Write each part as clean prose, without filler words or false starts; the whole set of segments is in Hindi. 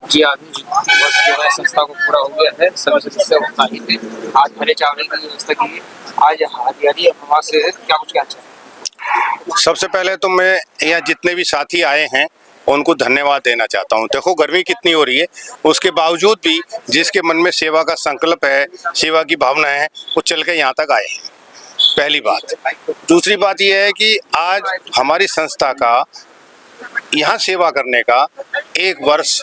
जी, आधुनिक वर्ष जो है संस्था को पूरा हो गया है, सभी सदस्य उत्साहित हैं। आज हरे चावल की व्यवस्था की है। आज हरियाली अमावस से क्या कुछ कहना चाहें? सबसे पहले तो मैं यहाँ जितने भी साथी आए हैं उनको धन्यवाद देना चाहता हूँ। देखो गर्मी कितनी हो रही है, उसके बावजूद भी जिसके मन में सेवा का संकल्प है, सेवा की भावना है, वो चल के यहाँ तक आए हैं। पहली बात। दूसरी बात यह है कि आज हमारी संस्था का यहाँ सेवा करने का 1 वर्ष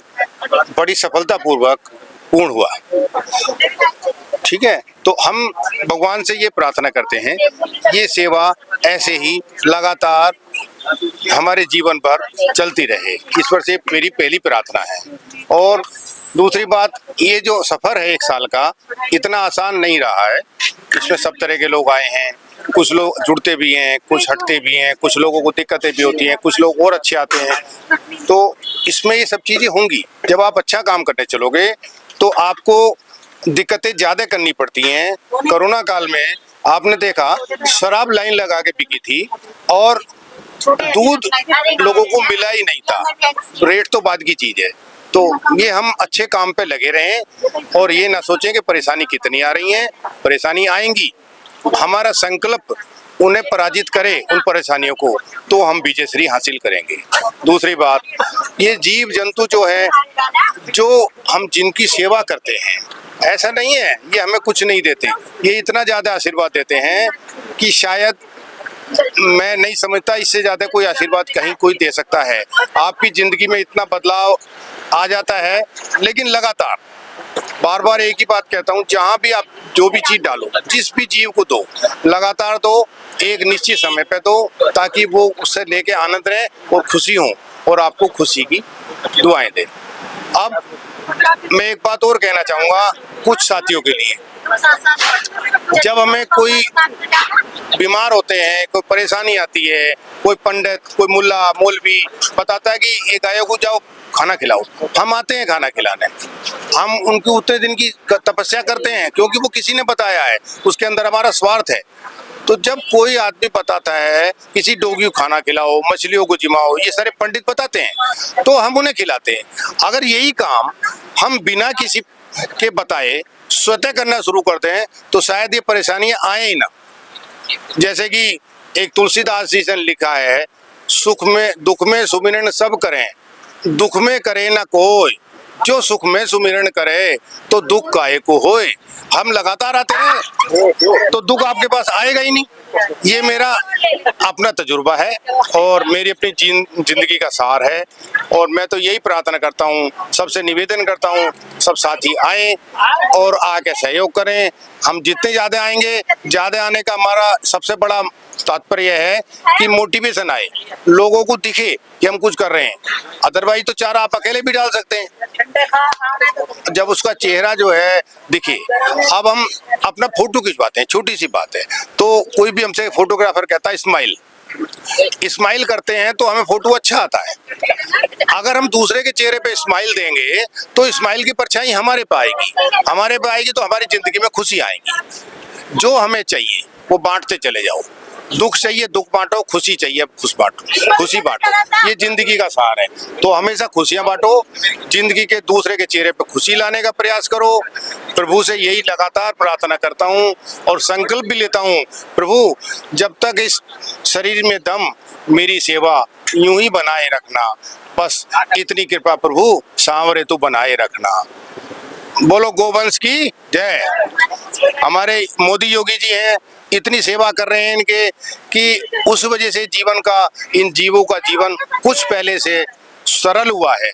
बड़ी सफलतापूर्वक पूर्ण हुआ। ठीक है, तो हम भगवान से ये प्रार्थना करते हैं, ये सेवा ऐसे ही लगातार हमारे जीवन भर चलती रहे। ईश्वर से मेरी पहली प्रार्थना है। और दूसरी बात, ये जो सफर है 1 साल का, इतना आसान नहीं रहा है। इसमें सब तरह के लोग आए हैं, कुछ लोग जुड़ते भी हैं, कुछ हटते भी हैं, कुछ लोगों को दिक्कतें भी होती हैं, कुछ लोग और अच्छे आते हैं। तो इसमें ये सब चीजें होंगी। जब आप अच्छा काम करने चलोगे तो आपको दिक्कतें ज्यादा करनी पड़ती हैं। कोरोना काल में आपने देखा, शराब लाइन लगा के बिकी थी और दूध लोगों को मिला ही नहीं था। रेट तो बाद की चीज है। तो ये हम अच्छे काम पे लगे रहें और ये ना सोचें कि परेशानी कितनी आ रही है। परेशानी आएंगी, हमारा संकल्प उन्हें पराजित करे, उन परेशानियों को, तो हम विजयश्री हासिल करेंगे। दूसरी बात, ये जीव जंतु जो है, जो हम जिनकी सेवा करते हैं, ऐसा नहीं है ये हमें कुछ नहीं देते, ये इतना ज्यादा आशीर्वाद देते हैं कि शायद मैं नहीं समझता इससे ज्यादा कोई आशीर्वाद कहीं कोई दे सकता है। आपकी जिंदगी में इतना बदलाव आ जाता है, लेकिन लगातार बार बार एक ही बात कहता हूँ, जहाँ भी आप जो भी चीज डालो, जिस भी जीव को दो, लगातार दो, एक निश्चित समय पे दो, ताकि वो उससे लेके आनंद रहे और खुशी हो और आपको खुशी की दुआएं दे। अब मैं एक बात और कहना चाहूँगा कुछ साथियों के लिए। जब हमें कोई बीमार होते हैं, कोई परेशानी आती है, कोई पंडित, कोई मुल्ला मौलवी बताता है कि ये गायों को जाओ खाना खिलाओ, हम आते हैं खाना खिलाने। हम उनके उतने दिन की तपस्या करते हैं क्योंकि वो किसी ने बताया है, उसके अंदर हमारा स्वार्थ है। तो जब कोई आदमी बताता है किसी डोगी को खाना खिलाओ, मछलियों को जिमाओ, ये सारे पंडित बताते हैं, तो हम उन्हें खिलाते हैं। अगर यही काम हम बिना किसी के बताए स्वतः करना शुरू करते हैं तो शायद ये परेशानियां आए ही ना। जैसे कि एक तुलसीदास जी ने लिखा है, सुख में दुख में सुमिरन सब करें, दुख में करे ना कोई, जो सुख में सुमिरन करे तो दुख काहे को होए। हम लगातार आते हैं तो दुख आपके पास आएगा ही नहीं। ये मेरा अपना तजुर्बा है और मेरी अपनी जिंदगी का सार है। और मैं तो यही प्रार्थना करता हूँ, सबसे निवेदन करता हूँ, सब साथी आए और आके सहयोग करें। हम जितने ज्यादा आएंगे, ज्यादा आने का हमारा सबसे बड़ा तात्पर्य है कि मोटिवेशन आए, लोगों को दिखे कि हम कुछ कर रहे हैं। अदरवाइज तो चारा आप अकेले भी डाल सकते हैं, जब उसका चेहरा जो है दिखे। अब हम अपना फोटो खिंचवाते हैं, छोटी सी बात है, तो कोई भी हमसे फोटोग्राफर कहता है स्माइल करते हैं तो हमें फोटो अच्छा आता है। अगर हम दूसरे के चेहरे पे स्माइल देंगे तो स्माइल की परछाई हमारे पे आएगी, हमारे पे आएगी तो हमारी जिंदगी में खुशी आएगी। जो हमें चाहिए वो बांटते चले जाओ। दुख चाहिए दुख बांटो, खुशी चाहिए खुशी बांटो। ये जिंदगी का सार है। तो हमेशा खुशियां बांटो, जिंदगी के दूसरे के चेहरे पे खुशी लाने का प्रयास करो। प्रभु से यही लगातार प्रार्थना करता हूँ और संकल्प भी लेता हूँ, प्रभु जब तक इस शरीर में दम, मेरी सेवा यूं ही बनाए रखना। बस इतनी कृपा प्रभु सांवरे तू बनाए रखना। बोलो गोवंश की जय। हमारे मोदी योगी जी हैं, इतनी सेवा कर रहे हैं इनके कि उस वजह से जीवन का, इन जीवों का जीवन कुछ पहले से सरल हुआ है।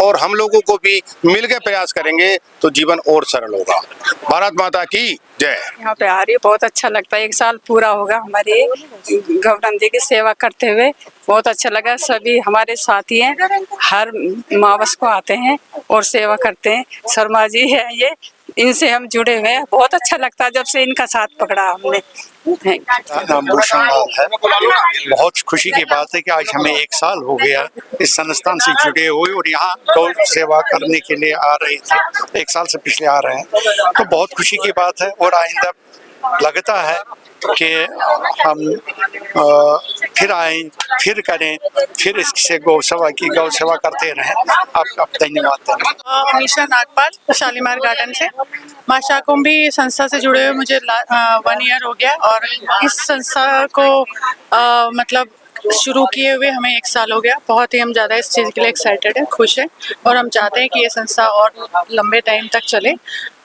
और हम लोगों को भी मिलकर प्रयास करेंगे तो जीवन और सरल होगा। भारत माता की जय। यहाँ पे आ रही है, बहुत अच्छा लगता है। 1 साल पूरा होगा हमारे गौतम जी की सेवा करते हुए, बहुत अच्छा लगा। सभी हमारे साथी हैं, हर मावस को आते हैं और सेवा करते हैं। शर्मा जी है ये, इनसे हम जुड़े हुए हैं। बहुत अच्छा लगता है जब से इनका साथ पकड़ा हमने। नाम भूषण लाल है। बहुत खुशी की बात है कि आज हमें 1 साल हो गया इस संस्थान से जुड़े हुए और यहाँ गौ सेवा करने के लिए आ रहे थे। 1 साल से पिछले आ रहे हैं, तो बहुत खुशी की बात है। और आइंदा लगता है कि हम फिर आए, फिर करें, फिर इससे गौ सेवा करते रहें। आपका धन्यवाद। अमीशा नागपाल, शालीमार गार्डन से। माँ शाकुंभी संस्था से जुड़े हुए मुझे 1 ईयर हो गया और इस संस्था को मतलब शुरू किए हुए हमें 1 साल हो गया। बहुत ही हम ज़्यादा इस चीज़ के लिए एक्साइटेड हैं, खुश हैं और हम चाहते हैं कि ये संस्था और लंबे टाइम तक चले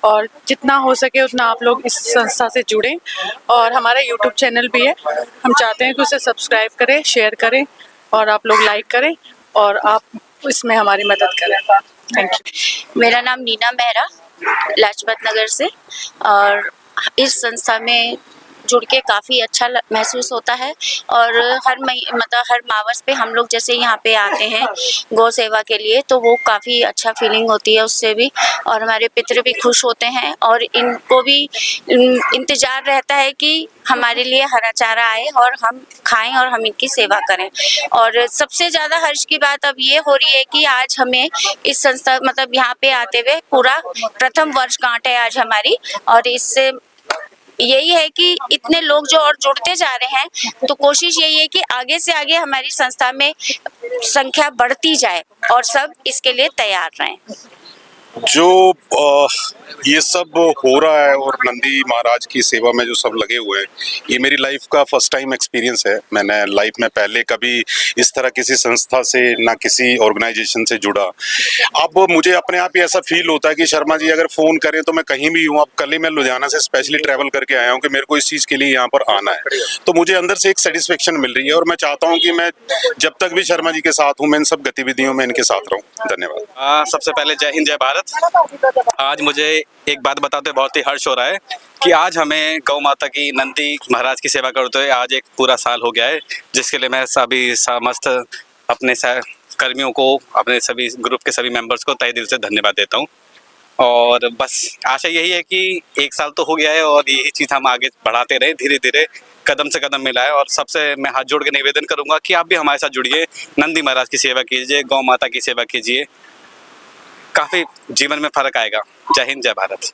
और जितना हो सके उतना आप लोग इस संस्था से जुड़ें। और हमारा यूट्यूब चैनल भी है, हम चाहते हैं कि उसे सब्सक्राइब करें, शेयर करें और आप लोग लाइक करें और आप इसमें हमारी मदद करें। Thank you. मेरा नाम नीना मेहरा, लाजपत नगर से, और इस संस्था में जुड़ के काफ़ी अच्छा महसूस होता है। और हर मावस पे हम लोग जैसे यहाँ पे आते हैं गौ सेवा के लिए, तो वो काफ़ी अच्छा फीलिंग होती है उससे भी, और हमारे पितृ भी खुश होते हैं और इनको भी इंतज़ार रहता है कि हमारे लिए हरा चारा आए और हम खाएं और हम इनकी सेवा करें। और सबसे ज़्यादा हर्ष की बात अब ये हो रही है कि आज हमें इस संस्था यहाँ पे आते हुए पूरा प्रथम वर्षगांठ है आज हमारी, और इससे यही है कि इतने लोग जो और जुड़ते जा रहे हैं, तो कोशिश यही है कि आगे से आगे हमारी संस्था में संख्या बढ़ती जाए और सब इसके लिए तैयार रहें। जो ये सब हो रहा है और नंदी महाराज की सेवा में जो सब लगे हुए हैं, ये मेरी लाइफ का फर्स्ट टाइम एक्सपीरियंस है। मैंने लाइफ में पहले कभी इस तरह किसी संस्था से ना किसी ऑर्गेनाइजेशन से जुड़ा। अब मुझे अपने आप ही ऐसा फील होता है कि शर्मा जी अगर फ़ोन करें तो मैं कहीं भी हूँ। अब कल ही मैं लुधियाना से स्पेशली ट्रैवल करके आया हूँ कि मेरे को इस चीज़ के लिए यहाँ पर आना है, तो मुझे अंदर से एक सेटिस्फेक्शन मिल रही है और मैं चाहता हूँ कि मैं जब तक भी शर्मा जी के साथ हूँ, मैं इन सब गतिविधियों में इनके साथ रहूँ। धन्यवाद। सबसे पहले जय हिंद, जय भारत। आज मुझे एक बात बताते बहुत ही हर्ष हो रहा है कि आज हमें गौ माता की नंदी महाराज की सेवा करते हुए आज एक पूरा साल हो गया है, जिसके लिए मैं सभी समस्त अपने कर्मियों को, अपने सभी ग्रुप के सभी मेंबर्स को तहे दिल से धन्यवाद देता हूं। और बस आशा यही है कि 1 साल तो हो गया है और यही चीज़ हम आगे बढ़ाते रहे, धीरे धीरे कदम से कदम मिलाए। और सबसे मैं हाथ जोड़ के निवेदन करूंगा कि आप भी हमारे साथ जुड़िए, नंदी महाराज की सेवा कीजिए, गौ माता की सेवा कीजिए, काफ़ी जीवन में फ़र्क आएगा। जय हिंद, जय भारत।